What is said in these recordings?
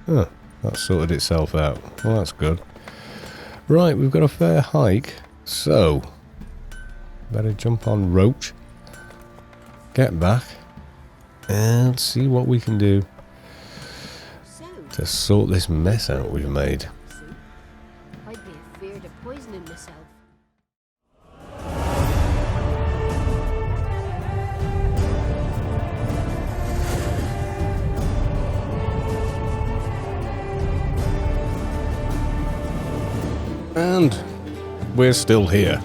Huh, that sorted itself out. Well, that's good. Right, we've got a fair hike, so better jump on Roach, get back, and see what we can do to sort this mess out we've made. I'd be afeard of poisoning myself. And we're still here.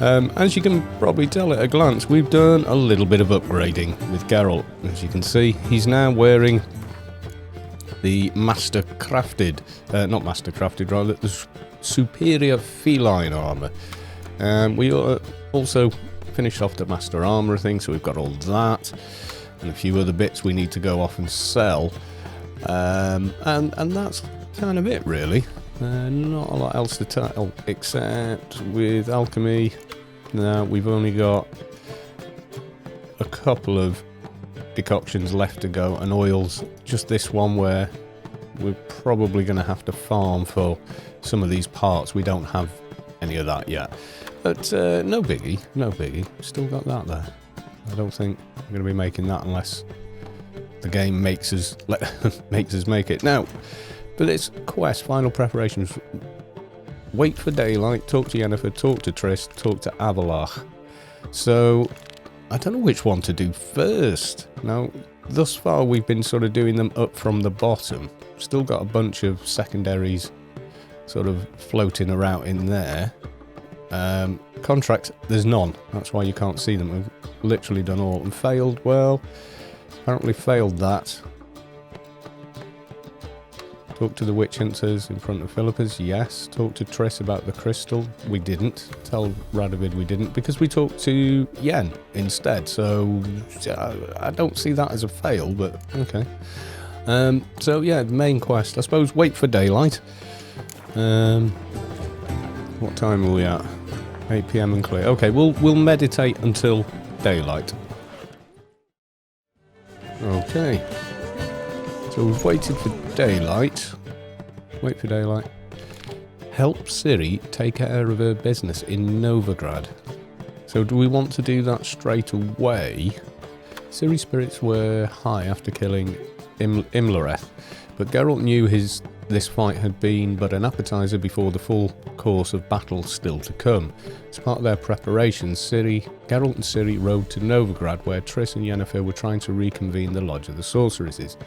As you can probably tell at a glance, we've done a little bit of upgrading with Geralt. As you can see, he's now wearing the the superior feline armour. We also finished off the master armour thing, so we've got all that and a few other bits we need to go off and sell. And that's kind of it, really. Not a lot else to tell, except with alchemy. Now we've only got a couple of decoctions left to go, and oils. Just this one where we're probably going to have to farm for some of these parts. We don't have any of that yet, but no biggie. Still got that there. I don't think I'm going to be making that unless the game makes us make it now. For this quest, final preparations, wait for daylight, talk to Yennefer, talk to Triss, talk to Avalach. So, I don't know which one to do first. Now, thus far we've been sort of doing them up from the bottom. Still got a bunch of secondaries sort of floating around in there. Contracts, there's none. That's why you can't see them. We've literally done all and failed. Well, apparently failed that. Talk to the witch hunters in front of Philippus, yes. Talk to Triss about the crystal, we didn't. Tell Radovid we didn't, because we talked to Yen instead, so I don't see that as a fail, but okay. So yeah, the main quest, I suppose, wait for daylight. What time are we at? 8 PM and clear. Okay, we'll meditate until daylight. Okay. So we've waited for daylight. Wait for daylight. Help Ciri take care of her business in Novigrad. So do we want to do that straight away? Ciri's spirits were high after killing Imlereth, but Geralt knew this fight had been but an appetizer before the full course of battle still to come. As part of their preparations, Geralt and Ciri rode to Novigrad, where Triss and Yennefer were trying to reconvene the Lodge of the Sorceresses.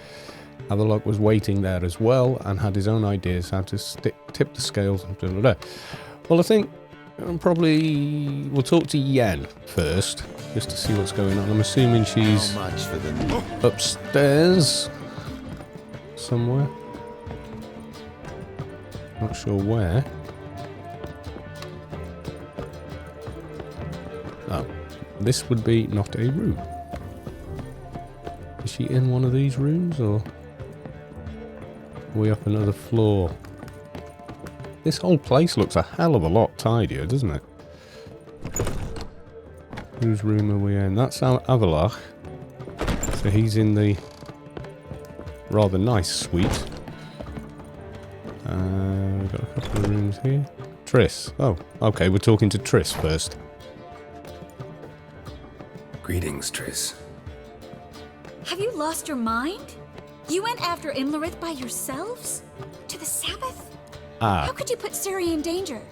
Avalok was waiting there as well and had his own ideas how to tip the scales. Blah, blah, blah. Well, I think probably we'll talk to Yen first, just to see what's going on. I'm assuming she's upstairs somewhere. Not sure where. Oh, this would be not a room. Is she in one of these rooms, or are we up another floor? This whole place looks a hell of a lot tidier, doesn't it? Whose room are we in? That's Avalach. So he's in the rather nice suite. We've got a couple of rooms here. Triss. Oh, okay, we're talking to Triss first. Greetings, Triss. Have you lost your mind? You went after Imlerith by yourselves? To the Sabbath? How could you put Ciri in danger?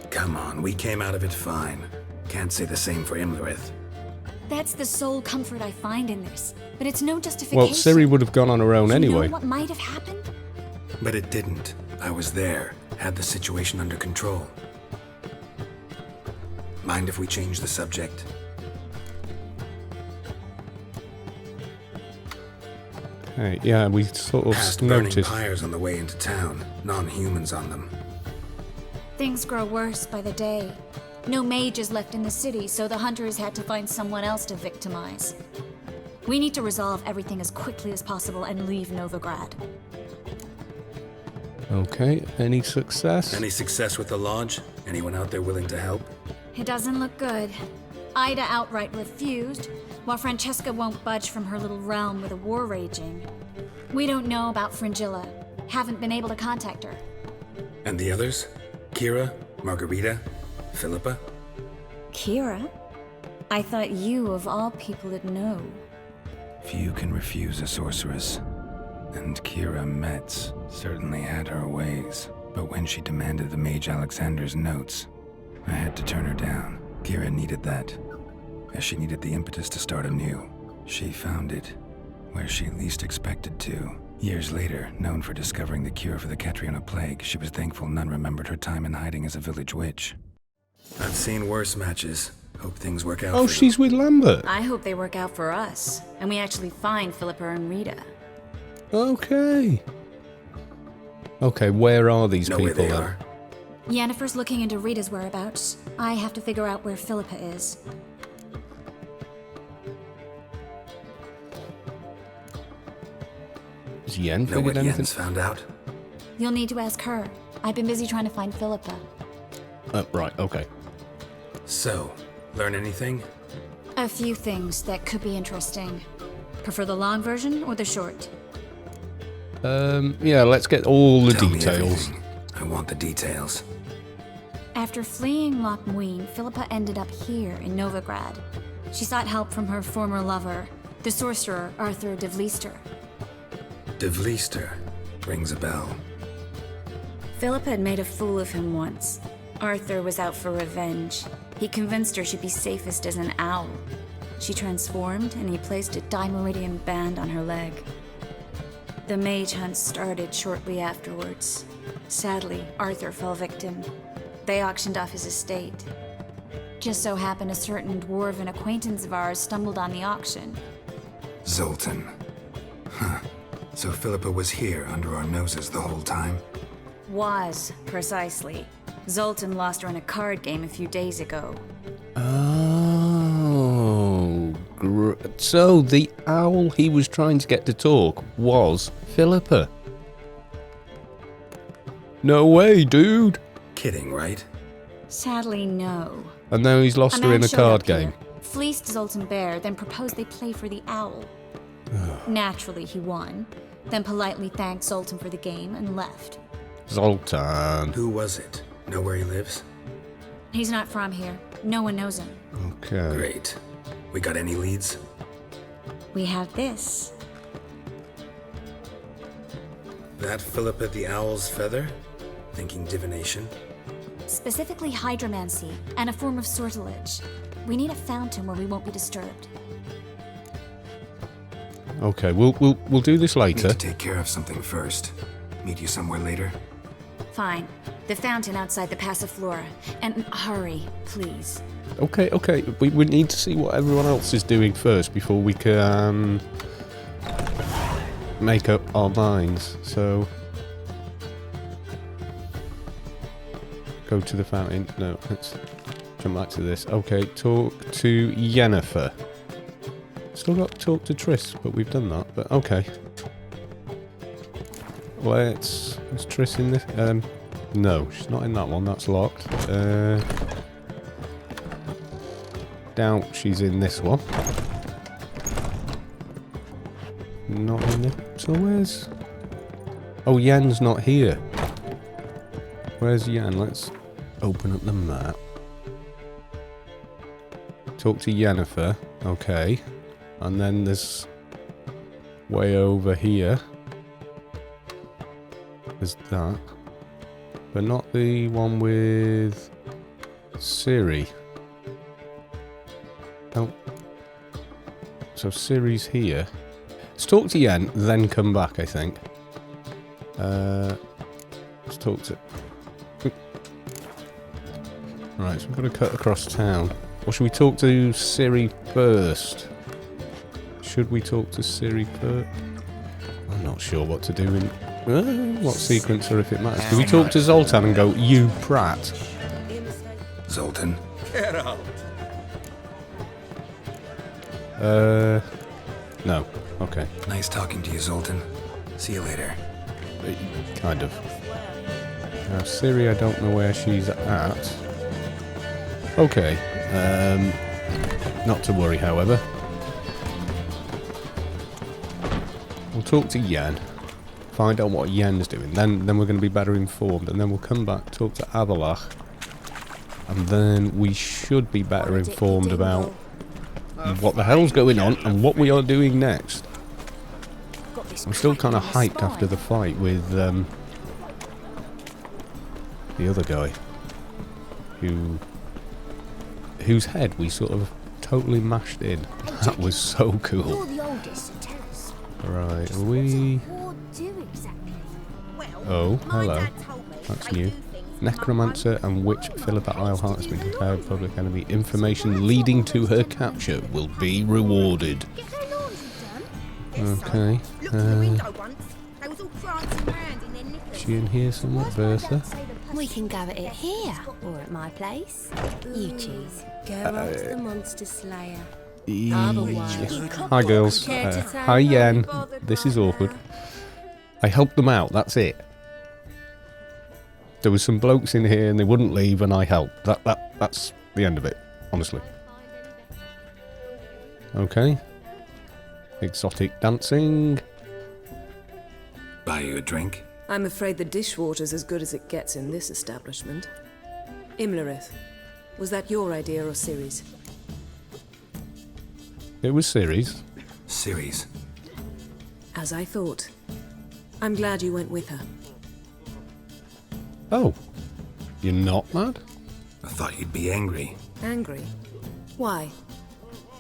Come on, we came out of it fine. Can't say the same for Imlerith. That's the sole comfort I find in this, but it's no justification. Well, Ciri would have gone on her own anyway. You know what might have happened? But it didn't. I was there, had the situation under control. Mind if we change the subject? Hey, yeah, we sort of Past burning noticed. pyres on the way into town, non-humans on them. Things grow worse by the day. No mages left in the city, so the hunters had to find someone else to victimize. We need to resolve everything as quickly as possible and leave Novigrad. Okay, any success? Any success with the lodge? Anyone out there willing to help? It doesn't look good. Ida outright refused, while Francesca won't budge from her little realm with a war raging. We don't know about Fringilla. Haven't been able to contact her. And the others? Kira? Margarita? Philippa? Kira? I thought you, of all people, would know. Few can refuse a sorceress. And Kira Metz certainly had her ways. But when she demanded the Mage Alexander's notes, I had to turn her down. Kira needed that, as she needed the impetus to start anew. She found it where she least expected to. Years later, known for discovering the cure for the Catriona plague, she was thankful none remembered her time in hiding as a village witch. I've seen worse matches. Hope things work out. Oh, she's with Lambert. I hope they work out for us, and we actually find Philippa and Rita. Okay. Okay, where are these Know people where they then? are? Yennefer's looking into Rita's whereabouts. I have to figure out where Philippa is. Has Yen Know what figured anything? Jens found out? You'll need to ask her. I've been busy trying to find Philippa. Right, okay. So, learn anything? A few things that could be interesting. Prefer the long version or the short? Yeah, let's get all the Tell me details. everything. I want the details. After fleeing Loch Muin, Philippa ended up here in Novigrad. She sought help from her former lover, the sorcerer Arthur de Vliester. De Vliester rings a bell. Philippa had made a fool of him once. Arthur was out for revenge. He convinced her she'd be safest as an owl. She transformed, and he placed a Dimeridian band on her leg. The mage hunt started shortly afterwards. Sadly, Arthur fell victim. They auctioned off his estate. Just so happened a certain dwarven acquaintance of ours stumbled on the auction. Zoltan. Huh. So Philippa was here under our noses the whole time? Was, precisely. Zoltan lost her in a card game a few days ago. Oh, so the owl he was trying to get to talk was Philippa. No way, dude. Kidding, right? Sadly, no. And now he's lost her in a showed card up here, game. Fleeced Zoltan Bear, then proposed they play for the owl. Naturally, he won, then politely thanked Zoltan for the game and left. Zoltan. Who was it? Know where he lives? He's not from here. No one knows him. Okay. Great. We got any leads? We have this. That Philippa the Owl's feather? Thinking divination? Specifically hydromancy and a form of sortilege. We need a fountain where we won't be disturbed. Okay, we'll do this Need later. to take care of something first. Meet you somewhere later? Fine. The fountain outside the Passiflora. And hurry, please. Okay. We need to see what everyone else is doing first before we can make up our minds. So, go to the fountain. No, let's jump back to this. Okay, talk to Yennefer. Still got to talk to Triss, but we've done that. But okay. Is Triss in this? No, she's not in that one. That's locked. Doubt she's in this one. Not in there. So where's... Oh, Yan's not here. Where's Yan? Let's open up the map. Talk to Yennefer. Okay. And then there's... way over here. There's that. But not the one with... Ciri. Oh. So Ciri's here. Let's talk to Yen, then come back, I think. Let's talk to... Right, so we've got to cut across town. Or should we talk to Ciri first? Should we talk to Ciri first? I'm not sure what to do in... what sequence or if it matters. Do we talk to Zoltan and go, you prat? Zoltan? Get out. No. Okay. Nice talking to you, Zoltan. See you later. Kind of. Now, Ciri, I don't know where she's at. Okay. Not to worry, however. We'll talk to Yen. Find out what Yen's doing. Then we're going to be better informed. And then we'll come back, talk to Avalach. And then we should be better informed about what the hell's going on and what we are doing next. I'm still kind of hyped after the fight with the other guy. Whose head we sort of totally mashed in. That was so cool. You're the oldest, so tell us. Right, are we... What do exactly? Oh, hello. That's new. Necromancer and Witch Philippa Eilhart has been declared public enemy. Information leading to her capture will be rewarded. Get their laundry done. Okay. Looked in the window once. They was all prancing round in their knickers. She in here somewhere, Bertha? We can go at it here or at my place. You choose. Go up to the monster slayer. Hi girls. Hi Yen. This is awkward. I helped them out, that's it. There was some blokes in here and they wouldn't leave and I helped. That's the end of it, honestly. Okay. Exotic dancing. Buy you a drink? I'm afraid the dishwater's as good as it gets in this establishment. Imlerith, was that your idea or Ciri's? It was Ceres. Ceres. As I thought. I'm glad you went with her. Oh. You're not mad? I thought you'd be angry. Angry? Why?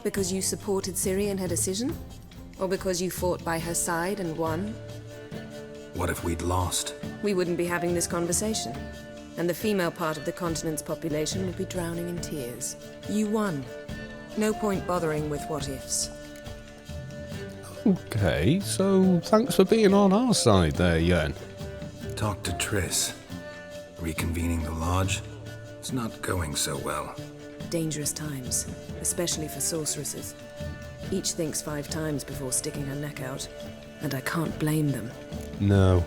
Because you supported Ciri in her decision? Or because you fought by her side and won? What if we'd lost? We wouldn't be having this conversation. And the female part of the continent's population would be drowning in tears. You won. No point bothering with what-ifs. Okay, so thanks for being on our side there, Yen. Talk to Triss. Reconvening the lodge? It's not going so well. Dangerous times, especially for sorceresses. Each thinks 5 times before sticking her neck out. And I can't blame them. No.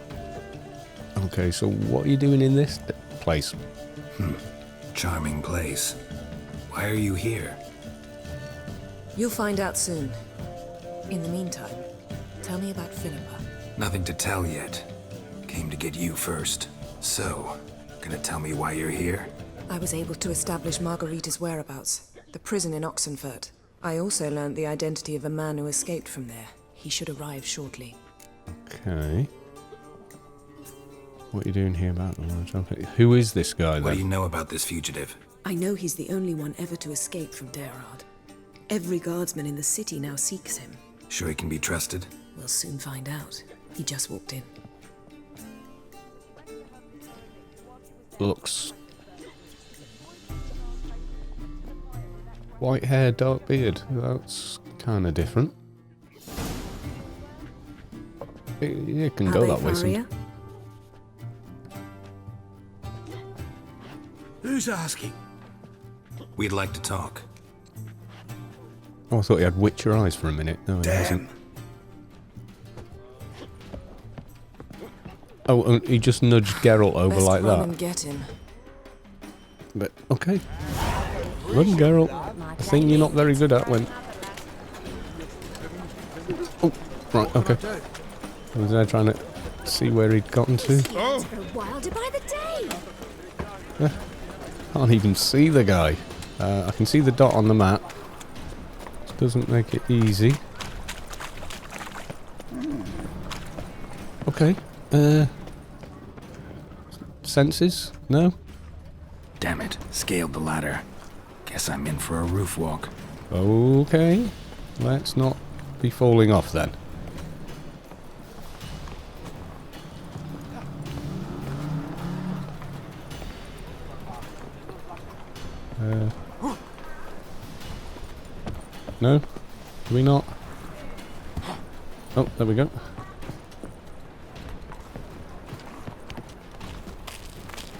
Okay, so what are you doing in this place? Charming place. Why are you here? You'll find out soon. In the meantime, tell me about Philippa. Nothing to tell yet. Came to get you first. So, gonna tell me why you're here? I was able to establish Margarita's whereabouts, the prison in Oxenfurt. I also learned the identity of a man who escaped from there. He should arrive shortly. Okay. What are you doing here about the lodge? Who is this guy, What do you then? know about this fugitive? I know he's the only one ever to escape from Derard. Every guardsman in the city now seeks him. Sure he can be trusted? We'll soon find out. He just walked in. Looks... white hair, dark beard. That's kind of different. It can go that way. Faria? Who's asking? We'd like to talk. Oh, I thought he had Witcher eyes for a minute. No, he hasn't. Oh, and he just nudged Geralt over Best like run that. and get him. But, okay. Run, Geralt. A thing you're not very good at when... Oh, right, okay. I was there trying to see where he'd gotten to. Wilder by the day. Can't even see the guy. I can see the dot on the map. This doesn't make it easy. Okay. Senses? No? Damn it, scaled the ladder. Guess I'm in for a roof walk. Okay. Let's not be falling off then. No? Do we not? Oh, there we go.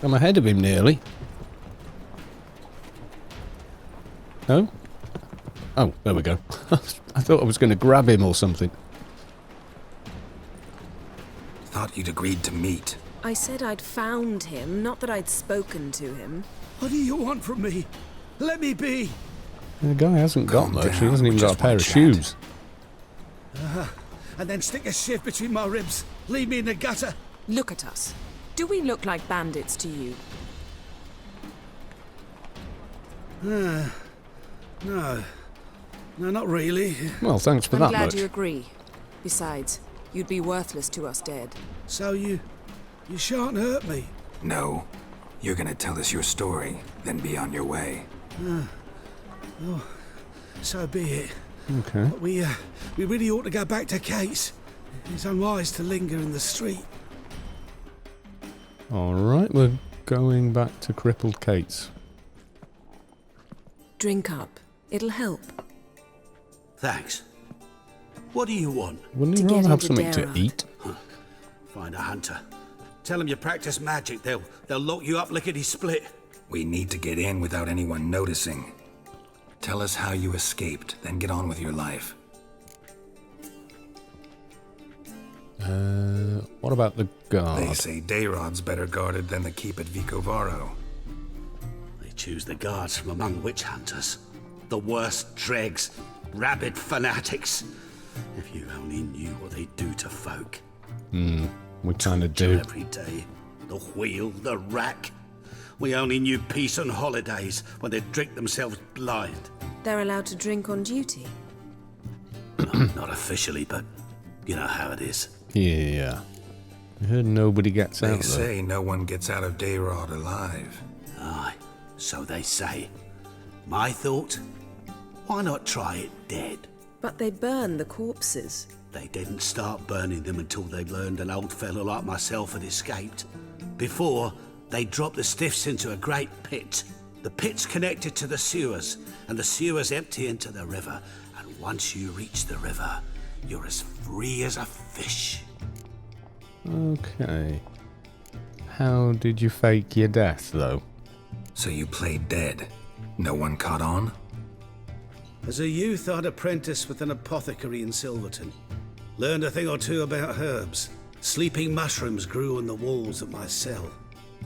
I'm ahead of him nearly. No? Oh, there we go. I thought I was going to grab him or something. Thought you'd agreed to meet. I said I'd found him, not that I'd spoken to him. What do you want from me? Let me be! The guy hasn't got Calm much. He down, hasn't we even got a just pair want of chat. shoes. And then stick a shiv between my ribs. Leave me in the gutter. Look at us. Do we look like bandits to you? No. No, not really. Well, thanks for I'm that glad much. you agree. Besides, you'd be worthless to us dead. So you shan't hurt me. No. You're gonna tell us your story, then be on your way. So be it. Okay. But we really ought to go back to Kate's. It's unwise to linger in the street. Alright, we're going back to Crippled Kate's. Drink up. It'll help. Thanks. What do you want? Wouldn't you To get rather have into something to Darragh. eat? Find a hunter. Tell them you practice magic. They'll lock you up lickety-split. We need to get in without anyone noticing. Tell us how you escaped, then get on with your life. What about the They guard? say Dayrod's better guarded than the keep at Vicovaro. They choose the guards from among witch hunters. The worst dregs. Rabid fanatics. If you only knew what they do to folk. We kind of do. Every day. The wheel, the rack. We only knew peace on holidays when they'd drink themselves blind. They're allowed to drink on duty. Not officially, but you know how it is. Yeah. I heard nobody gets They out though. say no one gets out of Dayrod alive. Aye, so they say. My thought? Why not try it dead? But they burn the corpses. They didn't start burning them until they learned an old fellow like myself had escaped. Before, they dropped the stiffs into a great pit. The pit's connected to the sewers, and the sewers empty into the river. And once you reach the river, you're as free as a fish. Okay. How did you fake your death though? So you played dead. No one caught on? As a youth, I'd apprenticed with an apothecary in Silverton. Learned a thing or two about herbs. Sleeping mushrooms grew on the walls of my cell.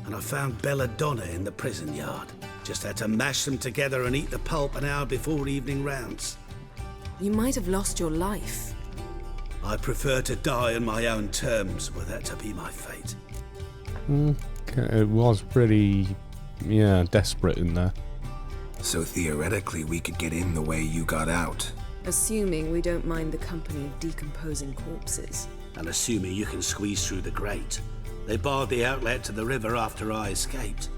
And I found belladonna in the prison yard. Just had to mash them together and eat the pulp an hour before evening rounds. You might have lost your life. I prefer to die on my own terms, were that to be my fate. Okay, it was pretty, desperate in there. So theoretically we could get in the way you got out. Assuming we don't mind the company of decomposing corpses. And assuming you can squeeze through the grate. They barred the outlet to the river after I escaped.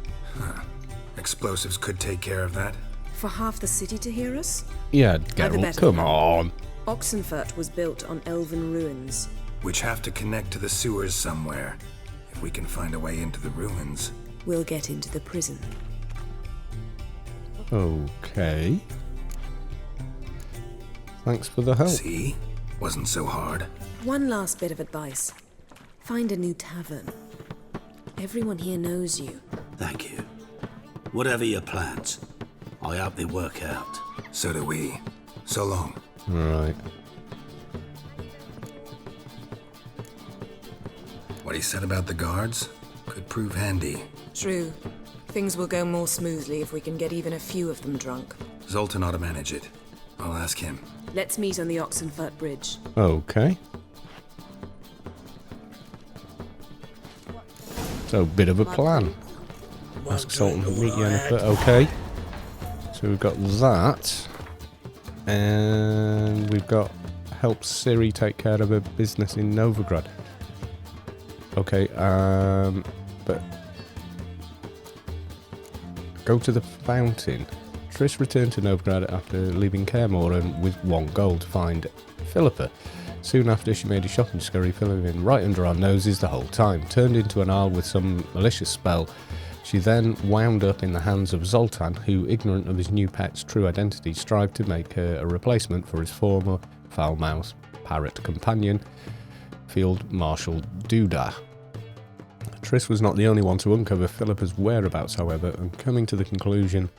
Explosives could take care of that. For half the city to hear us? Yeah, the Geralt, better come plan. on. Oxenfurt was built on elven ruins. Which have to connect to the sewers somewhere. If we can find a way into the ruins. We'll get into the prison. Okay. Thanks for the help. See? Wasn't so hard. One last bit of advice. Find a new tavern. Everyone here knows you. Thank you. Whatever your plans, I hope they work out. So do we. So long. Right. What he said about the guards could prove handy. True. Things will go more smoothly if we can get even a few of them drunk. Zoltan ought to manage it. I'll ask him. Let's meet on the Oxenfurt Bridge. Okay. So, bit of a plan. Ask Sultan to meet Yennefer. Okay. So we've got that. And we've got help Ciri take care of her business in Novigrad. Okay, but go to the fountain. Triss returned to Novigrad after leaving Kaer Morhen with 1 gold to find Philippa. Soon after, she made a shopping scurry, filming right under our noses the whole time. Turned into an owl with some malicious spell. She then wound up in the hands of Zoltan, who, ignorant of his new pet's true identity, strived to make her a replacement for his former foul-mouthed parrot companion, Field Marshal Duda. Triss was not the only one to uncover Philippa's whereabouts, however, and coming to the conclusion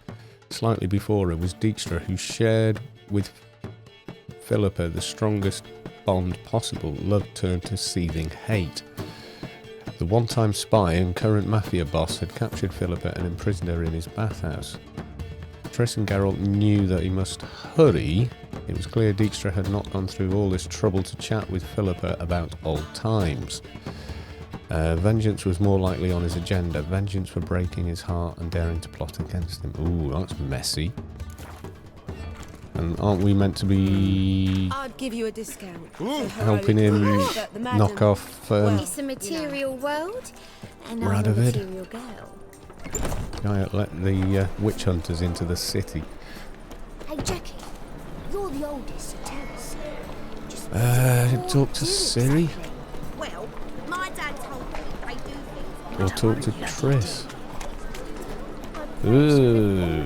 slightly before her was Dijkstra, who shared with Philippa the strongest bond possible. Love turned to seething hate. The one-time spy and current mafia boss had captured Philippa and imprisoned her in his bathhouse. Triss and Geralt knew that he must hurry, it was clear Dijkstra had not gone through all this trouble to chat with Philippa about old times. Vengeance was more likely on his agenda. Vengeance for breaking his heart and daring to plot against him. Ooh, that's messy. And aren't we meant to be I'd give you a discount. helping him knock off It's a material world, and I'm a Radovid? material girl. Guy that let the witch hunters into the city? Hey, Jackie, you're the oldest, so tell us. Talk to Ciri? Well, my dad told me they do things. Or talk to Triss? Ooh.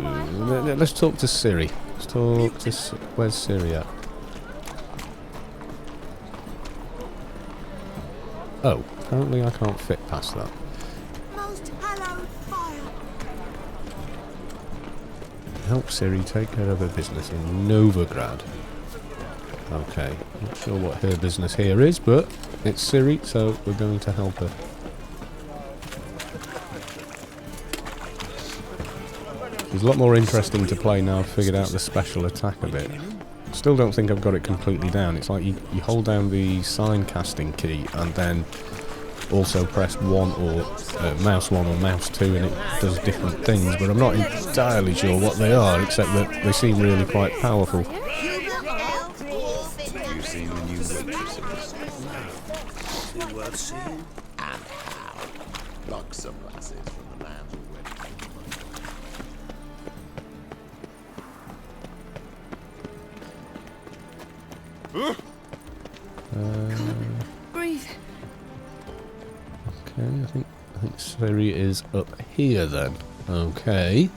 Let's talk to Ciri. Let's talk to... Where's Ciri at? Oh, apparently I can't fit past that. Most hallowed fire. Help Ciri take care of her business in Novigrad. Okay, not sure what her business here is, but it's Ciri, so we're going to help her. It's a lot more interesting to play now I've figured out the special attack a bit. Still don't think I've got it completely down. It's like you hold down the sign casting key and then also press 1 or mouse 1 or mouse 2 and it does different things, but I'm not entirely sure what they are, except that they seem really quite powerful. Have you seen the new waitresses? Too worth seeing. And how? Buxom lasses from the land already. Breathe. Okay, I think Ciri is up here then. Okay.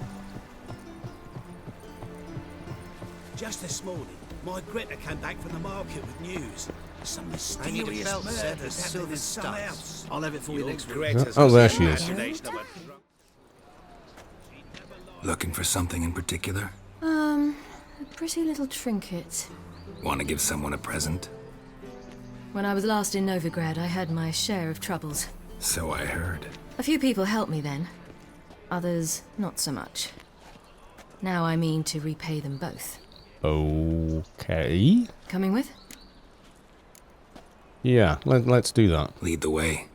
Just this morning, my Greta came back from the market with news. Some mysterious belt set murders with happening silver in some studs. house. I'll have it for you next week. Greta's Oh, there she is. imagination of a Looking for something in particular? A pretty little trinket. Want to give someone a present? When I was last in Novigrad, I had my share of troubles. So I heard. A few people helped me then. Others, not so much. Now I mean to repay them both. Okay. Coming with? Yeah, let's do that. Lead the way.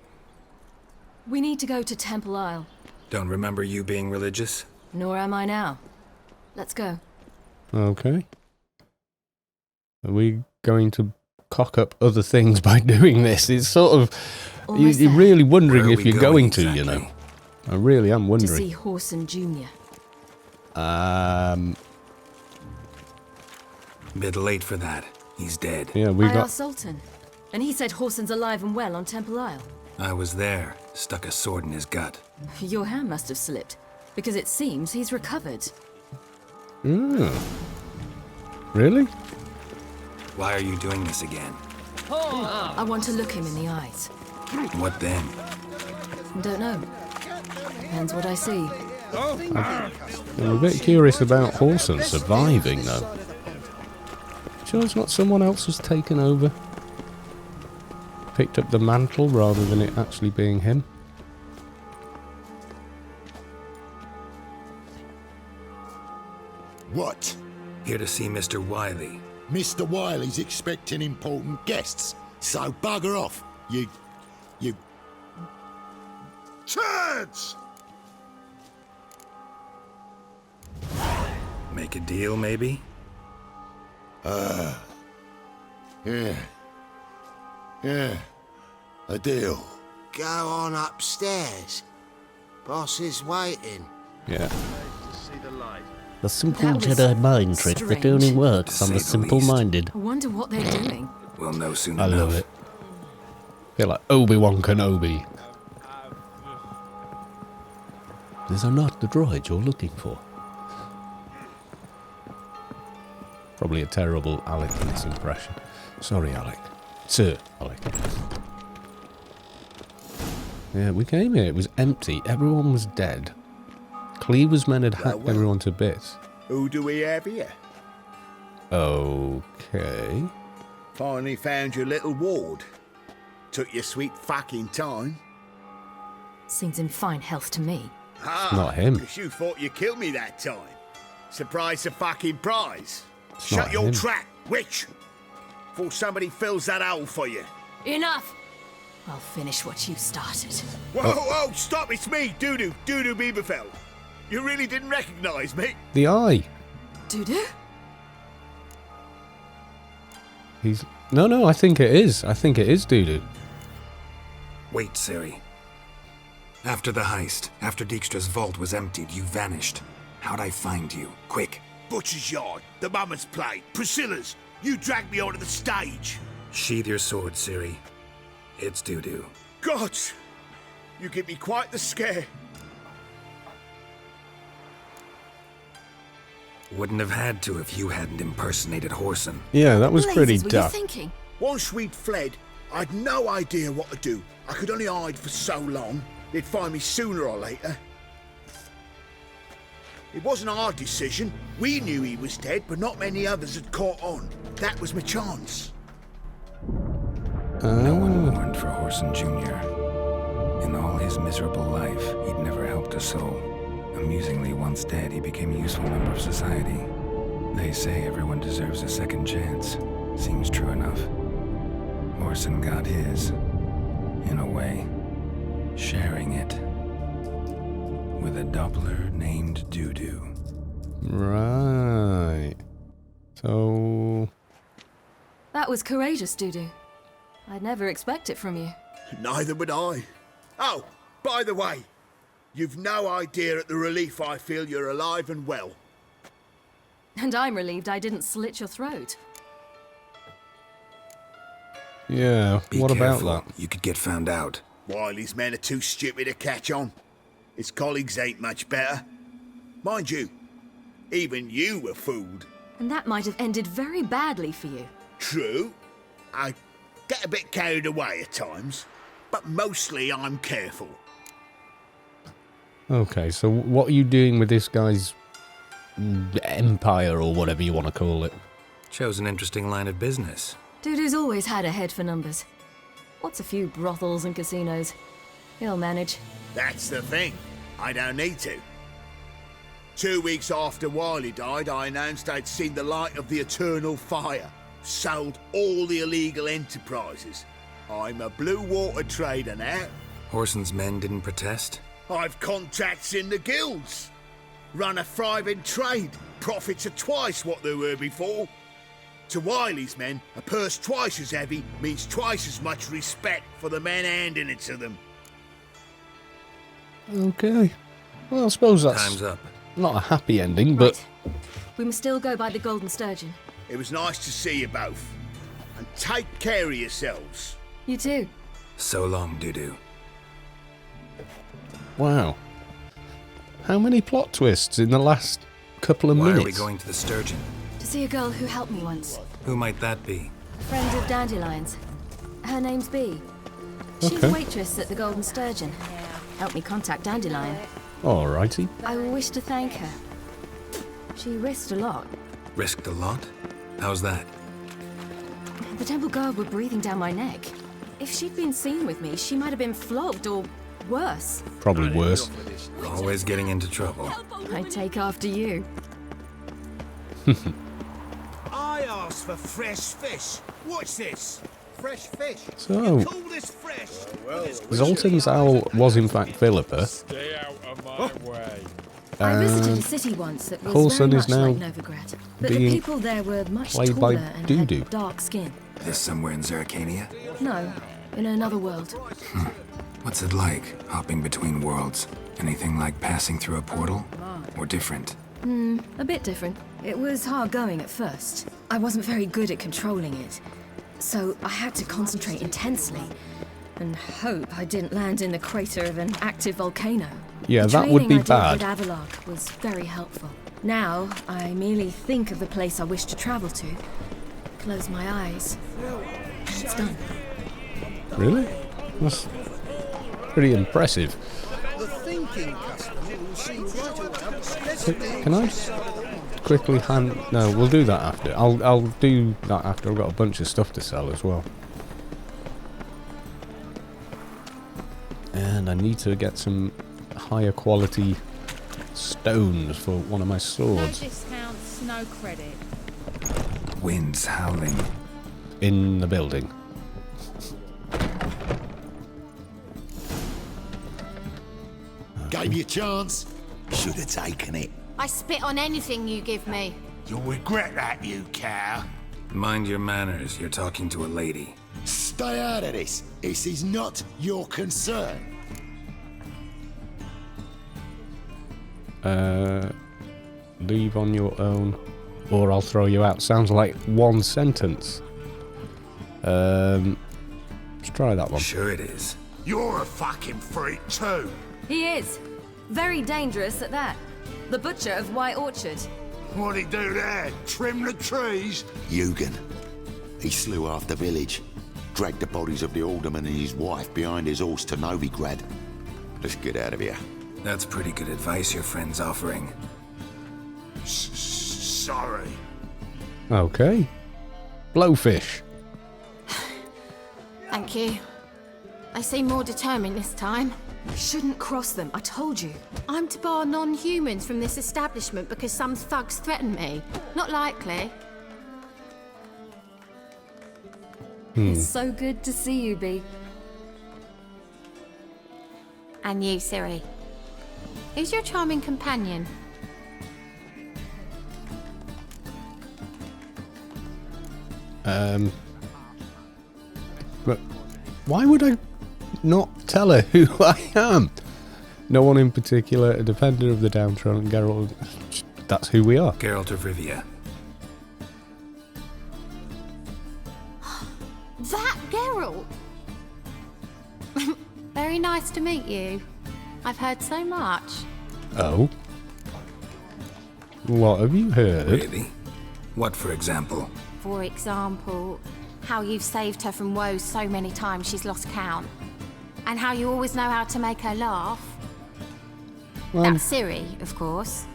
We need to go to Temple Isle. Don't remember you being religious? Nor am I now. Let's go. Okay. Are we going to cock up other things by doing this? It's sort of... Almost You're there. really wondering Where are if we you're going going to, you know. exactly? I really am To wondering. see Horson Jr. Bit late for that. He's dead. Yeah, we I got... asked Sultan, and he said Horson's alive and well on Temple Isle. I was there. Stuck a sword in his gut. Your hand must have slipped, because it seems he's recovered. Really? Why are you doing this again? I want to look him in the eyes. What then? Don't know. Depends what I see. I'm a bit curious about Horson surviving, though. Sure it's not someone else who's taken over? Picked up the mantle rather than it actually being him? What? Here to see Mr. Wiley. Mr. Wiley's expecting important guests, so bugger off, you... Turds! Make a deal, maybe? Yeah, a deal. Go on upstairs. Boss is waiting. Yeah. The simple That was Jedi mind trick that only strange. works To on the say the least. simple-minded. I wonder what they're doing. We'll know soon I enough. love it. Feel like Obi-Wan Kenobi. These are not the droids you're looking for. Probably a terrible Alec Guinness impression. Sorry, Alec. Sir Alec. Yeah, we came here. It was empty. Everyone was dead. Cleaver's men had hacked well. everyone to bits. Who do we have here? Okay. Finally found your little ward. Took your sweet fucking time. Seems in fine health to me. Ah, not him. 'cause you thought you killed me that time. Surprise a fucking prize. not Shut your him. trap, witch. Before somebody fills that hole for you. Enough! I'll finish what you started. Whoa, whoa, stop, it's me, Dudu Bieberfeld. You really didn't recognise me? The eye. Dudu? He's... No, I think it is. I think it is Dudu. Wait, Ciri. After the heist, after Dijkstra's vault was emptied, you vanished. How'd I find you? Quick. Butcher's Yard, the Mama's Plate, Priscilla's. You dragged me onto the stage. Sheathe your sword, Ciri. It's Dudu. Gods, you give me quite the scare. Wouldn't have had to if you hadn't impersonated Whoreson. Yeah, that was pretty Blazes, were you daft. thinking? Once we'd fled, I'd no idea what to do. I could only hide for so long. They'd find me sooner or later. It wasn't our decision. We knew he was dead, but not many others had caught on. That was my chance. No one mourned for Whoreson Jr. In all his miserable life, he'd never helped a soul. Amusingly, once dead, he became a useful member of society. They say everyone deserves a second chance. Seems true enough. Whoreson got his, in a way, sharing it with a Doppler named Dudu. Right. So... That was courageous, Dudu. I'd never expect it from you. Neither would I. Oh, by the way, you've no idea at the relief I feel you're alive and well. And I'm relieved I didn't slit your throat. Yeah, Be what careful. about that? You could get found out. Wiley's men are too stupid to catch on. His colleagues ain't much better. Mind you, even you were fooled. And that might have ended very badly for you. True, I get a bit carried away at times, but mostly I'm careful. Okay, so what are you doing with this guy's empire or whatever you want to call it? Chose an interesting line of business. Dudu's always had a head for numbers. What's a few brothels and casinos? He'll manage. That's the thing. I don't need to. 2 weeks after Wiley died, I announced I'd seen the light of the eternal fire. Sold all the illegal enterprises. I'm a blue water trader now. Whoreson's men didn't protest? I've contacts in the guilds. Run a thriving trade. Profits are twice what they were before. To Wiley's men, a purse twice as heavy means twice as much respect for the men handing it to them. Okay. Well, I suppose that's Time's up. not a happy ending, but... Right. We must still go by the Golden Sturgeon. It was nice to see you both. And take care of yourselves. You too. So long, Dudu. Wow. How many plot twists in the last couple of Why minutes? are we going to the Sturgeon? To see a girl who helped me once. Who might that be? Friend of Dandelion's. Her name's Bee. She's a Okay. waitress at the Golden Sturgeon. Helped me contact Dandelion. Alrighty. I wish to thank her. She risked a lot. Risked a lot? How's that? The temple guard were breathing down my neck. If she'd been seen with me, she might have been flogged or worse. Probably worse. Always getting into trouble. I'd take after you. I asked for fresh fish. What's this? Fresh fish. So, Call this fresh. Zoltan's owl was in fact Philippa. Stay out of my way. I visited a city once that was Whoreson very is much now like Novigrad, but the being people there were much played taller by and Dudu. had dark skin. This somewhere in Zeracania? No, in another world. What's it like, hopping between worlds? Anything like passing through a portal? Or different? A bit different. It was hard going at first. I wasn't very good at controlling it, so I had to concentrate intensely and hope I didn't land in the crater of an active volcano. Yeah, The that would be training I bad. did with Avalok was very helpful. Now, I merely think of the place I wish to travel to, close my eyes. It's done. Really? That's pretty impressive. The thinking customer will see right away. Can I quickly hand... No, we'll do that after. I'll do that after. I've got a bunch of stuff to sell as well. And I need to get some higher quality stones for one of my No swords. discounts, no credit. Winds howling. In the building. Gave you a chance. Should have taken it. I spit on anything you give me. You'll regret that, you cow. Mind your manners, you're talking to a lady. Stay out of this. This is not your concern. Leave on your own, or I'll throw you out. Sounds like one sentence. Let's try that one. Sure it is. You're a fucking freak too. He is. Very dangerous at that. The butcher of White Orchard. What'd he do there? Trim the trees? Eugen. He slew half the village. Dragged the bodies of the alderman and his wife behind his horse to Novigrad. Let's get out of here. That's pretty good advice your friend's offering. Sorry. Okay. Blowfish. Thank you. They seem more determined this time. You shouldn't cross them, I told you. I'm to bar non-humans from this establishment because some thugs threaten me. Not likely. It's so good to see you, Bee. And you, Siri. Who's your charming companion? But why would I not tell her who I am? No one in particular, a defender of the downtrodden, Geralt. That's who we are. Geralt of Rivia. That Geralt! Very nice to meet you. I've heard so much. Oh? What have you heard? Really? What, for example? For example, how you've saved her from woes so many times she's lost count. And how you always know how to make her laugh. That's Siri, of course.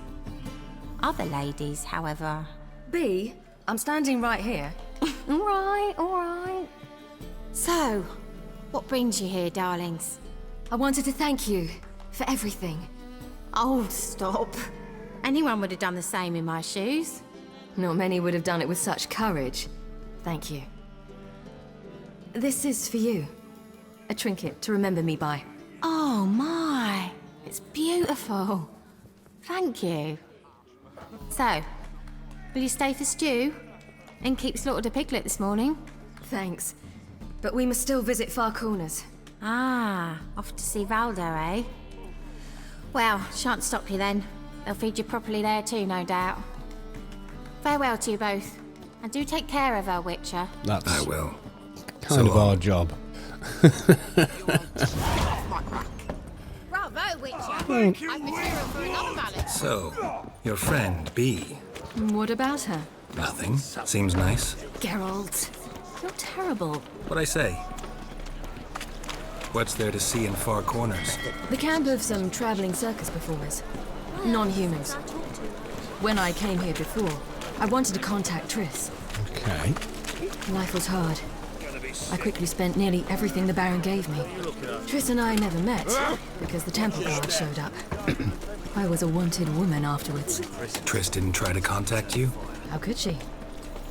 Other ladies, however... Bee, I'm standing right here. Alright, alright. So, what brings you here, darlings? I wanted to thank you for everything. Oh, stop. Anyone would have done the same in my shoes. Not many would have done it with such courage. Thank you. This is for you. A trinket to remember me by. Oh my, it's beautiful. Thank you. So, will you stay for stew? And keep slaughtered a piglet this morning? Thanks. But we must still visit Far Corners. Ah, off to see Valdo, eh? Well, shan't stop you then. They'll feed you properly there too, no doubt. Farewell to you both. And do take care of her, Witcher. That's I will. kind of our job. Bravo, Witcher. I'm material for another ballad. So, your friend, Bee. What about her? Nothing. Seems nice. Geralt, you're terrible. What'd I say? What's there to see in Far Corners? The camp of some traveling circus performers. Non-humans. When I came here before, I wanted to contact Triss. Okay. Life was hard. I quickly spent nearly everything the Baron gave me. Triss and I never met, because the temple guard showed up. I was a wanted woman afterwards. Triss didn't try to contact you? How could she?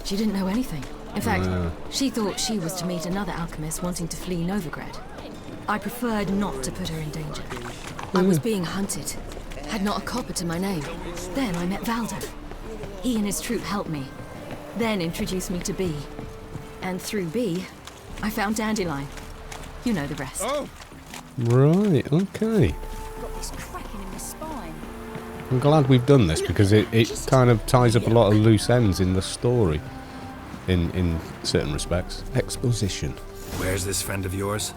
She didn't know anything. In fact, she thought she was to meet another alchemist wanting to flee Novigrad. I preferred not to put her in danger. I was being hunted. Had not a copper to my name. Then I met Valdo. He and his troop helped me. Then introduced me to Bee. And through Bee, I found Dandelion. You know the rest. Oh! Right, okay. Got this cracking in my spine. I'm glad we've done this because it kind of ties up a lot of loose ends in the story. In certain respects. Exposition. Where's this friend of yours?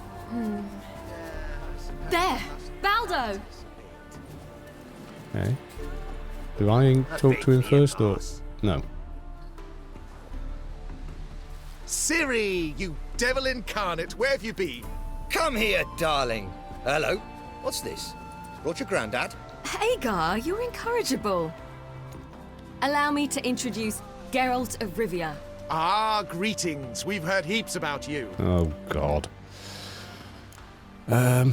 There! Baldo! Okay. Do I talk to him first or... No. Siri, you devil incarnate, where have you been? Come here, darling. Hello. What's this? Brought your granddad? Hagar, you're incorrigible. Allow me to introduce Geralt of Rivia. Ah, greetings. We've heard heaps about you. Oh, God. Yeah.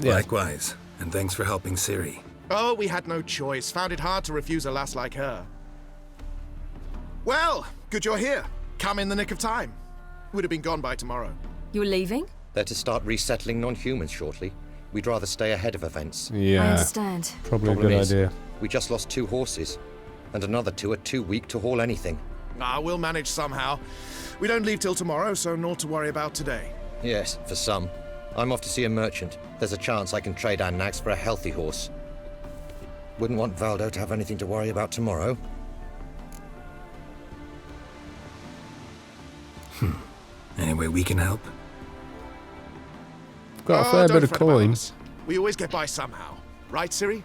Likewise. And thanks for helping Ciri. Oh, we had no choice. Found it hard to refuse a lass like her. Well, good you're here. Come in the nick of time. Would have been gone by tomorrow. You're leaving? They're to start resettling non-humans shortly. We'd rather stay ahead of events. Yeah. I understand. Probably a Problem good is, idea. we just lost 2 horses, and another 2 are too weak to haul anything. We'll manage somehow. We don't leave till tomorrow, so naught to worry about today. Yes, for some. I'm off to see a merchant. There's a chance I can trade our nags for a healthy horse. Wouldn't want Valdo to have anything to worry about tomorrow. Any way we can help? Got a fair don't bit of fret about coins. us. We always get by somehow. Right, Ciri?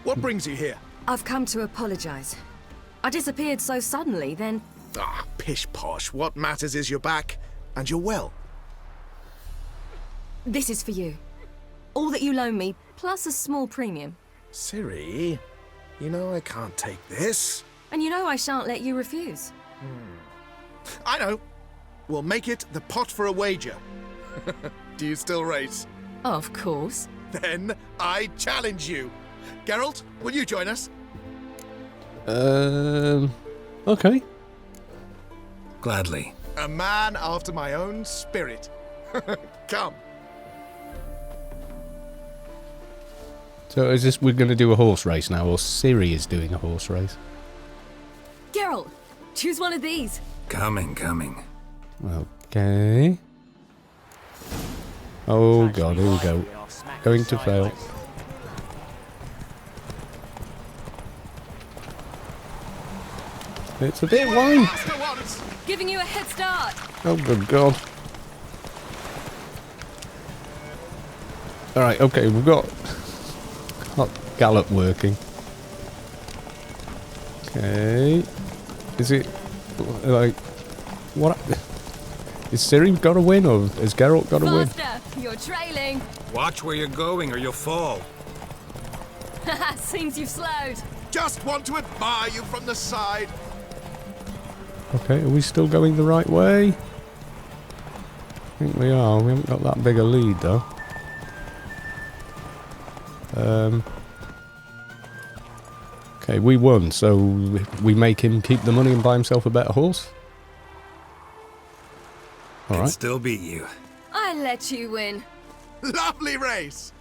What brings you here? I've come to apologize. I disappeared so suddenly, then... Pish posh. What matters is you're back, and you're well. This is for you. All that you loan me, plus a small premium. Ciri, you know I can't take this. And you know I shan't let you refuse. I know. We'll make it the pot for a wager. Do you still race? Of course. Then I challenge you. Geralt, will you join us? Okay. Gladly. A man after my own spirit. Come. So is this, we're going to do a horse race now, or Ciri is doing a horse race? Geralt, choose one of these. Coming. Okay. Oh god, here we go. Going to fail. It's a bit wide. Giving you a head start. Oh good god. Alright, okay, we've got Gallop working. Okay. Is it like what is Ciri got to win, or has Geralt got to win? Faster, you're trailing. Watch where you're going or you'll fall. Seems you've slowed. Just want to admire you from the side. Okay, are we still going the right way? I think we are. We haven't got that big a lead though. Okay, we won, so we make him keep the money and buy himself a better horse. All Can right. still beat you. I let you win. Lovely race.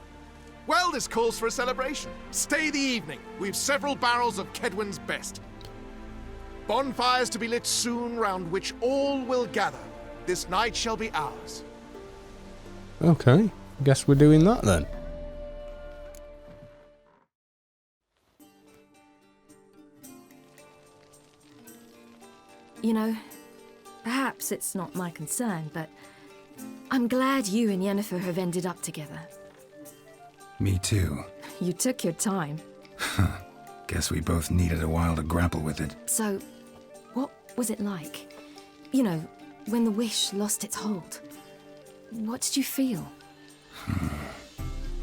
Well, this calls for a celebration. Stay the evening. We've several barrels of Kedwin's best. Bonfires to be lit soon, round which all will gather. This night shall be ours. Okay, guess we're doing that then. You know, perhaps it's not my concern, but I'm glad you and Yennefer have ended up together. Me too. You took your time. Guess we both needed a while to grapple with it. So, what was it like? You know, when the wish lost its hold. What did you feel?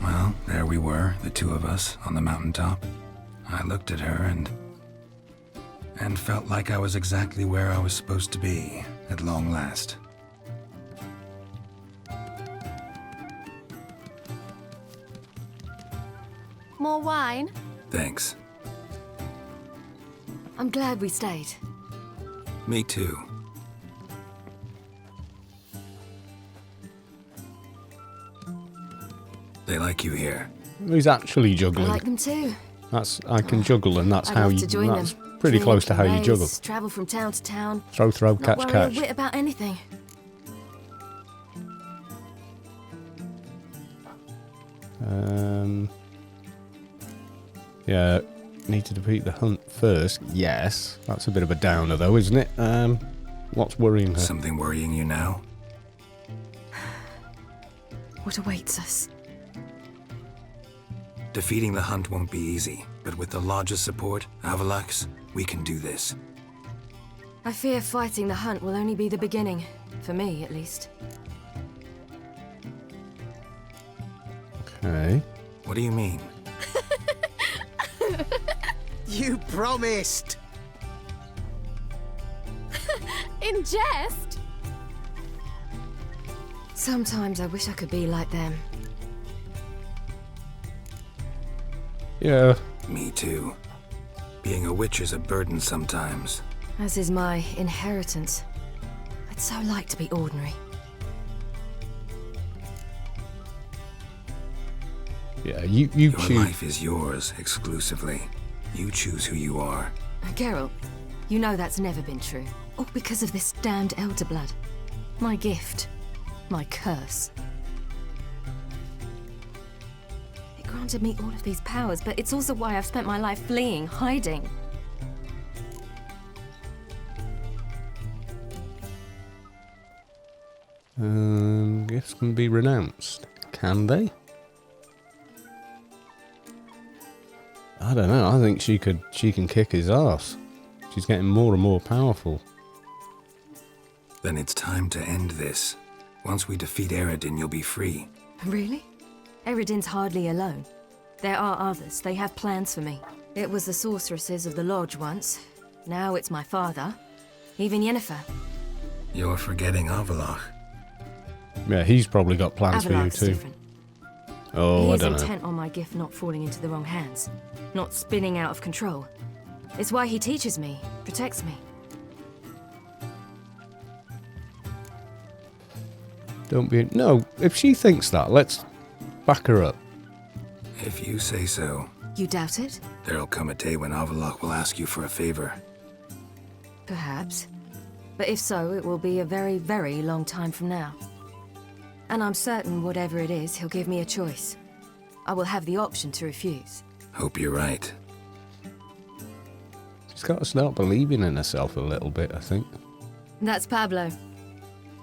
Well, there we were, the two of us, on the mountaintop. I looked at her and felt like I was exactly where I was supposed to be, at long last. More wine? Thanks. I'm glad we stayed. Me too. They like you here. He's actually I juggling. like them too. I can juggle, and that's I'd how love you. to join That's them. pretty Drink close to how and you juggle. race, travel from town to town. Throw, Not catch, worry catch. a whit about anything. Yeah, need to defeat the hunt first. Yes, that's a bit of a downer though, isn't it? What's worrying her? Something worrying you now? What awaits us? Defeating the hunt won't be easy, but with the Lodge's support, Avalax, we can do this. I fear fighting the hunt will only be the beginning. For me, at least. Okay. What do you mean? You promised. In jest? Sometimes I wish I could be like them. Yeah. Me too. Being a witch is a burden sometimes. As is my inheritance. I'd so like to be ordinary. Yeah, you Your choose. life is yours exclusively. You choose who you are. Geralt, you know that's never been true. All because of this damned elder blood. My gift. My curse. It granted me all of these powers, but it's also why I've spent my life fleeing, hiding. Gifts can be renounced. Can they? I don't know. I think she can kick his ass. She's getting more and more powerful. Then it's time to end this. Once we defeat Eredin, you'll be free. Really? Eredin's hardly alone. There are others. They have plans for me. It was the sorceresses of the Lodge once. Now it's my father. Even Yennefer. You're forgetting Avallac'h. Yeah, he's probably got plans for you Avallac'h's too. different. Oh, He I is don't know. intent on my gift not falling into the wrong hands. Not spinning out of control. It's why he teaches me, protects me. Don't be... No, if she thinks that, let's back her up. If you say so. You doubt it? There'll come a day when Avallac'h will ask you for a favor. Perhaps. But if so, it will be a very, very long time from now. And I'm certain whatever it is, he'll give me a choice. I will have the option to refuse. Hope you're right. She's got to start believing in herself a little bit, I think. That's Pablo.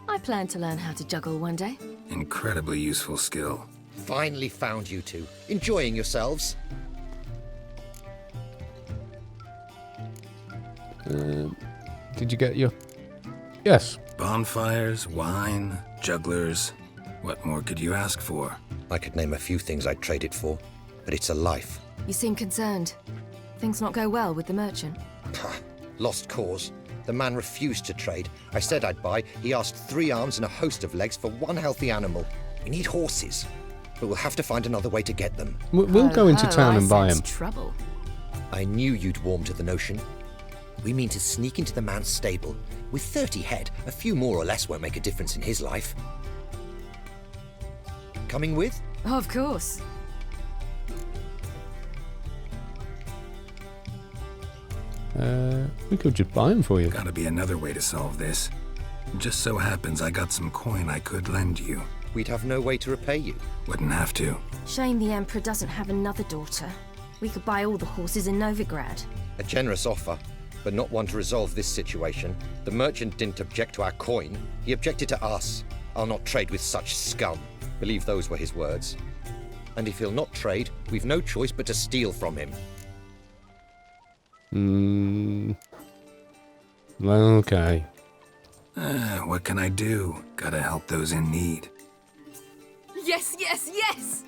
I plan to learn how to juggle one day. Incredibly useful skill. Finally found you two. Enjoying yourselves? Did you get your... Yes. Bonfires, wine, jugglers. What more could you ask for? I could name a few things I'd trade it for, but it's a life. You seem concerned. Things not go well with the merchant? Lost cause. The man refused to trade. I said I'd buy. He asked 3 arms and a host of legs for one healthy animal. We need horses, but we'll have to find another way to get them. We'll go into town and buy him. Trouble. I knew you'd warm to the notion. We mean to sneak into the man's stable. With 30 head, a few more or less won't make a difference in his life. Coming with? Of course. We could just buy him for you. Gotta be another way to solve this. Just so happens I got some coin I could lend you. We'd have no way to repay you. Wouldn't have to. Shame the Emperor doesn't have another daughter. We could buy all the horses in Novigrad. A generous offer, but not one to resolve this situation. The merchant didn't object to our coin. He objected to us. I'll not trade with such scum. Believe those were his words. And if he'll not trade, we've no choice but to steal from him. Okay. What can I do? Gotta help those in need. Yes, yes, yes!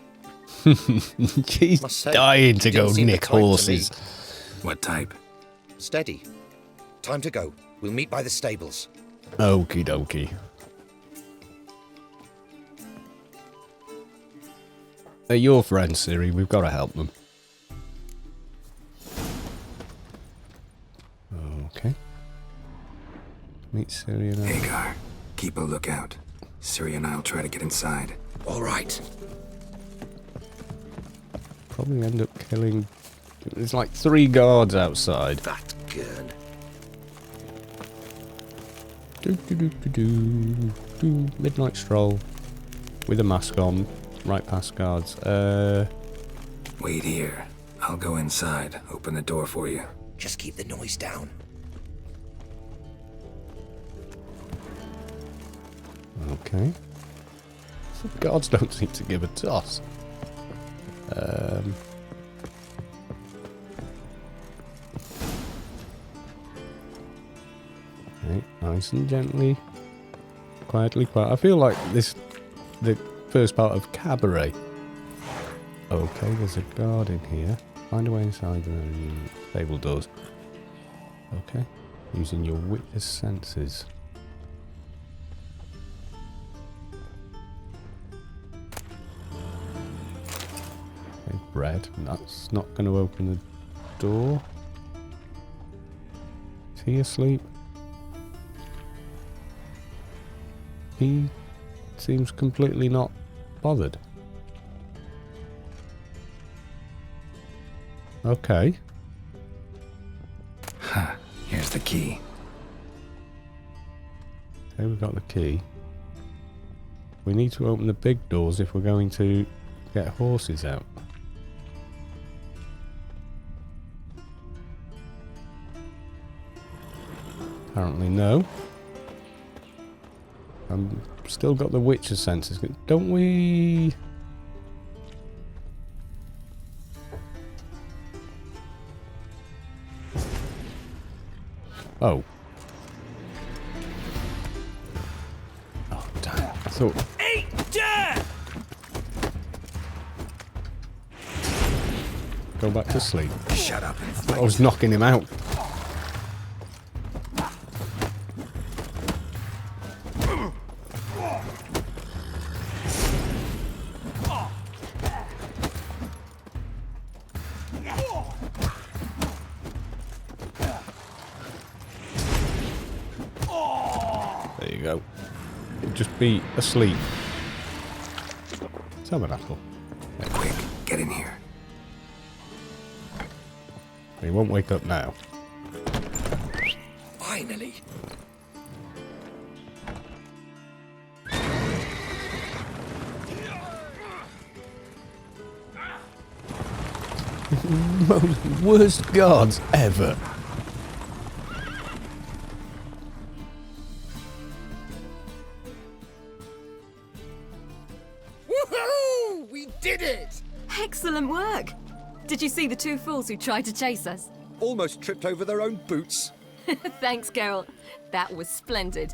She's dying to go nick horses. What type? Steady. Time to go. We'll meet by the stables. Okie dokie. They're your friends, Ciri. We've got to help them. Okay. Meet Ciri and Hagar, keep a lookout. Ciri and I'll try to get inside. All right. probably end up killing... There's like 3 guards outside. That gun. Midnight stroll. With a mask on. Right past guards. Wait here. I'll go inside. Open the door for you. Just keep the noise down. Okay. Guards don't seem to give a toss. Okay, nice and gently. Quietly, quiet. I feel like this... the first part of Cabaret. Okay, there's a guard in here. Find a way inside the stable doors. Okay. Using your witness senses. bread, and that's not going to open the door. Is he asleep? He seems completely not bothered. Okay. Ha, here's the key. Okay, we've got the key. We need to open the big doors if we're going to get horses out. Apparently no. I'm still got the Witcher senses. Don't we... Oh. Oh, damn. I thought... Go back to sleep. Shut up and I thought I was knocking him out. There you go. He'll just be asleep. Let's have an apple. Quick, get in here. He won't wake up now. Finally. Most worst guards ever. Woohoo! We did it! Excellent work! Did you see the two fools who tried to chase us? Almost tripped over their own boots. Thanks, Geralt. That was splendid.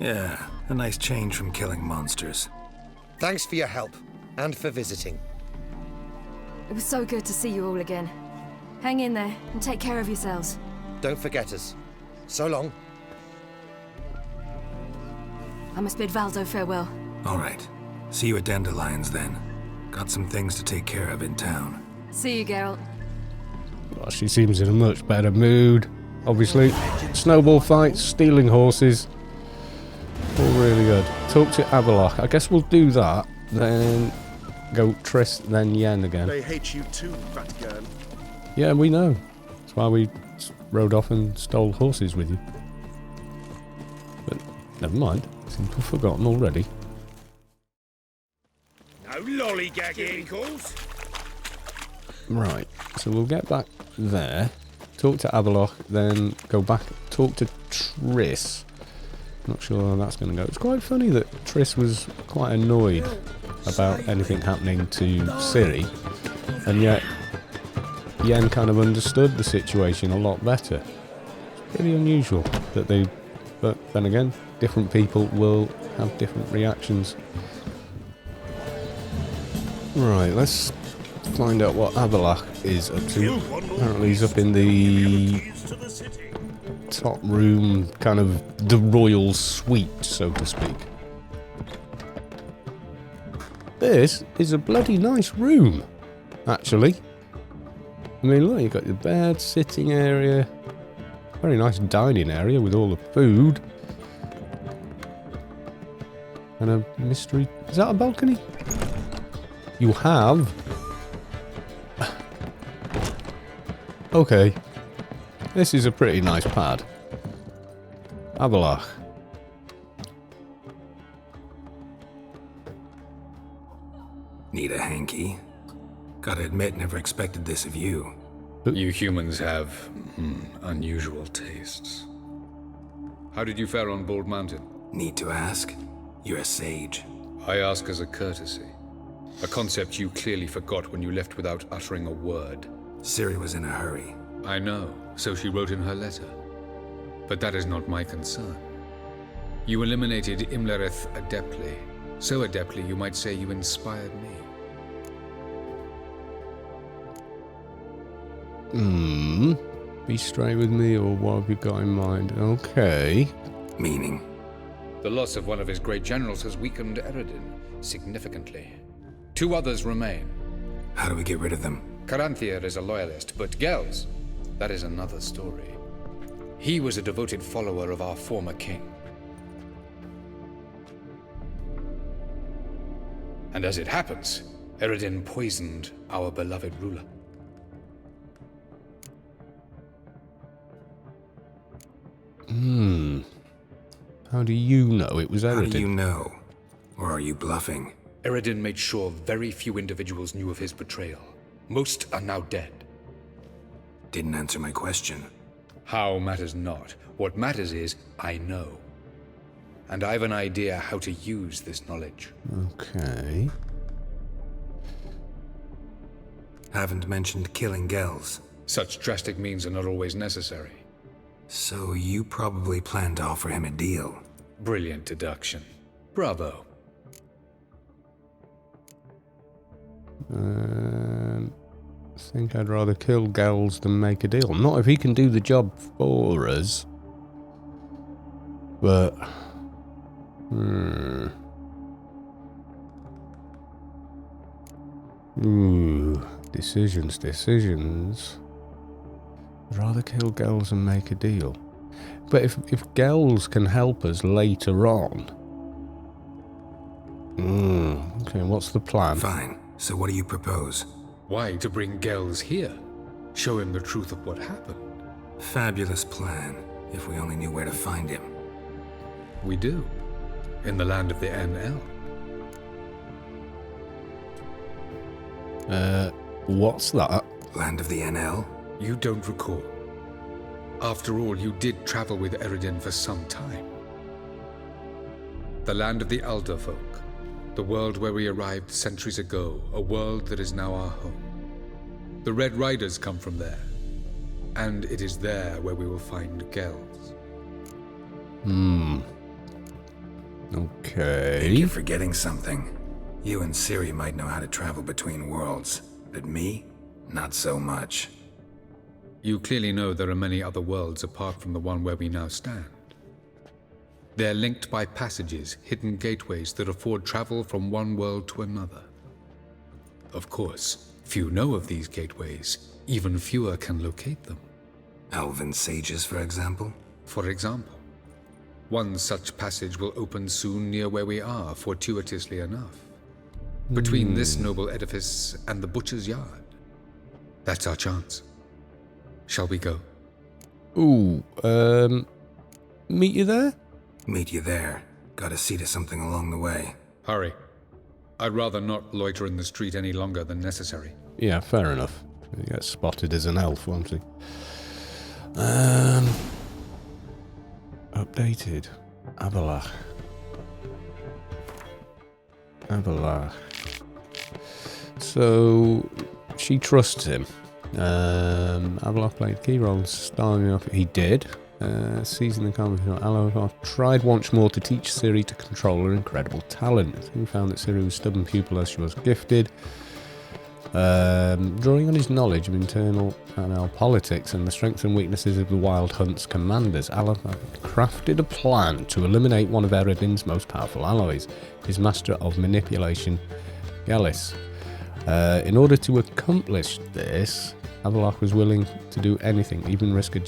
Yeah, a nice change from killing monsters. Thanks for your help, and for visiting. It was so good to see you all again. Hang in there, and take care of yourselves. Don't forget us. So long. I must bid Valdo farewell. All right. See you at Dandelions then. Got some things to take care of in town. See you, Geralt. Well, she seems in a much better mood. Obviously, snowball fights, stealing horses. All really good. Talk to Avalok. I guess we'll do that. Then go Triss, then Yen again. They hate you too, fat girl. Yeah, we know. That's why we rode off and stole horses with you. But never mind. Seem to have forgotten already. No lollygagging, calls. Right, so we'll get back there, talk to Avalok, then go back, talk to Triss. Not sure how that's going to go. It's quite funny that Triss was quite annoyed about anything happening to Ciri, and yet Yen kind of understood the situation a lot better. It's pretty unusual that they... But then again, different people will have different reactions. Right, let's find out what Avalok is up to. Apparently he's up in the top room, kind of the royal suite, so to speak. This is a bloody nice room, actually. I mean, look, you've got your bed, sitting area, very nice dining area with all the food. And a mystery... Is that a balcony? You have... Okay. This is a pretty nice pad. Avalok. Need a hanky? Gotta admit, never expected this of you. You humans have unusual tastes. How did you fare on Bald Mountain? Need to ask? You're a sage. I ask as a courtesy. A concept you clearly forgot when you left without uttering a word. Ciri was in a hurry. I know, so she wrote in her letter. But that is not my concern. You eliminated Imlerith adeptly. So adeptly, you might say you inspired me. Be straight with me, or what have you got in mind? Okay. Meaning? The loss of one of his great generals has weakened Eredin significantly. 2 others remain. How do we get rid of them? Caranthier is a loyalist, but Gels, that is another story. He was a devoted follower of our former king. And as it happens, Eredin poisoned our beloved ruler. How do you know it was Eredin? How do you know? Or are you bluffing? Eredin made sure very few individuals knew of his betrayal. Most are now dead. Didn't answer my question. How matters not. What matters is, I know. And I've an idea how to use this knowledge. Okay. Haven't mentioned killing Gels. Such drastic means are not always necessary. So you probably plan to offer him a deal. Brilliant deduction. Bravo. I think I'd rather kill Gels than make a deal. Not if he can do the job for us. But... Ooh, decisions. I'd rather kill Gels and make a deal. But if Gels can help us later on... okay, what's the plan? Fine. So what do you propose? Why, to bring Gels here. Show him the truth of what happened. Fabulous plan, if we only knew where to find him. We do. In the land of the NL. What's that? Land of the NL? You don't recall. After all, you did travel with Eredin for some time. The land of the Elder Folk. The world where we arrived centuries ago. A world that is now our home. The Red Riders come from there. And it is there where we will find Gels. Okay. You're forgetting something. You and Ciri might know how to travel between worlds, but me, not so much. You clearly know there are many other worlds apart from the one where we now stand. They're linked by passages, hidden gateways that afford travel from one world to another. Of course, few know of these gateways. Even fewer can locate them. Elven sages, for example? For example. One such passage will open soon near where we are, fortuitously enough. Between this noble edifice and the butcher's yard. That's our chance. Shall we go? Ooh, meet you there? Meet you there. Gotta see to something along the way. Hurry. I'd rather not loiter in the street any longer than necessary. Yeah, fair enough. He gets spotted as an elf, won't he? Updated. Avalach. So, she trusts him. Avalach played a key role in starting off. He did. Seizing the conversation, Avalach tried once more to teach Ciri to control her incredible talent. He found that Ciri was stubborn pupil as she was gifted. Drawing on his knowledge of internal NL politics and the strengths and weaknesses of the Wild Hunt's commanders, Avalach crafted a plan to eliminate one of Eredin's most powerful allies, his master of manipulation, Gelis. In order to accomplish this, Avalach was willing to do anything, even risk a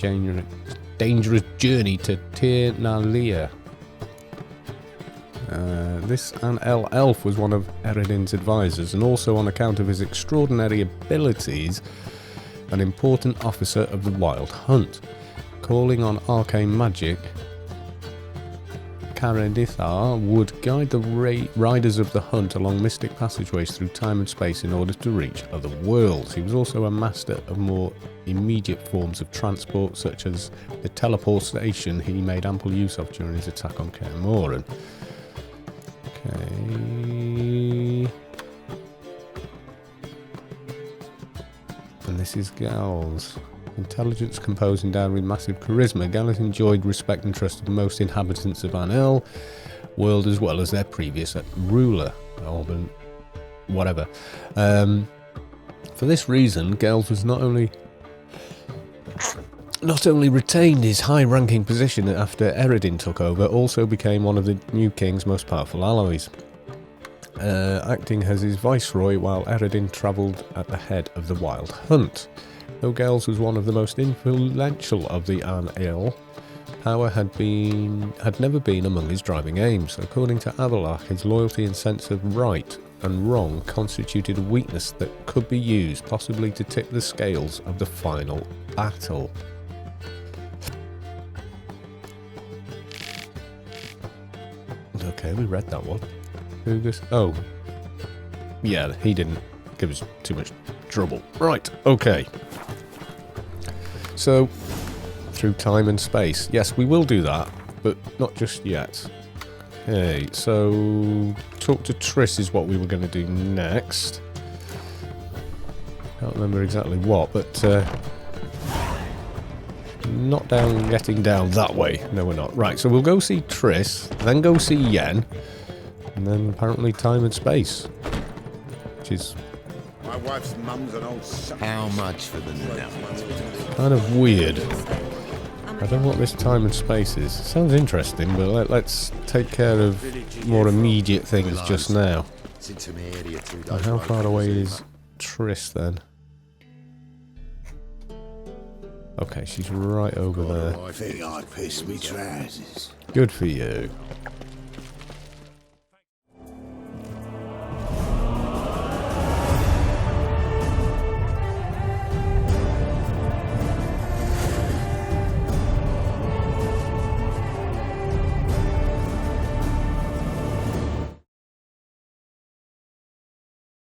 dangerous journey to Tir Nalia. This NL elf was one of Eredin's advisors, and also on account of his extraordinary abilities, an important officer of the Wild Hunt. Calling on arcane magic, Karadithar would guide the riders of the hunt along mystic passageways through time and space in order to reach other worlds. He was also a master of more immediate forms of transport, such as the teleportation he made ample use of during his attack on Kaer Morhen. Okay. And this is Gels. Intelligence composed endowed with massive charisma, Gels enjoyed respect and trust of the most inhabitants of Anel world as well as their previous ruler, Alban, whatever. For this reason, Gels was not only retained his high-ranking position after Eredin took over, also became one of the new king's most powerful allies. acting as his viceroy while Eredin travelled at the head of the Wild Hunt. Though Gales was one of the most influential of the An El, power had never been among his driving aims. According to Abelard, his loyalty and sense of right and wrong constituted a weakness that could be used, possibly to tip the scales of the final battle. Okay, we read that one. Oh. Yeah, he didn't give us too much trouble. Right, okay. So, through time and space. Yes, we will do that, but not just yet. Okay, so talk to Triss is what we were going to do next. Can't remember exactly what, but not getting down that way. No, we're not. Right, so we'll go see Triss, then go see Yen, and then apparently time and space, which is My wife's mum's an old sucker. How much for the nut? kind of weird. I don't know what this time and space is. Sounds interesting, but let's take care of more immediate things just now. And how far away is Triss then? Okay, she's right over there. I think I pissed me trousers. Good for you.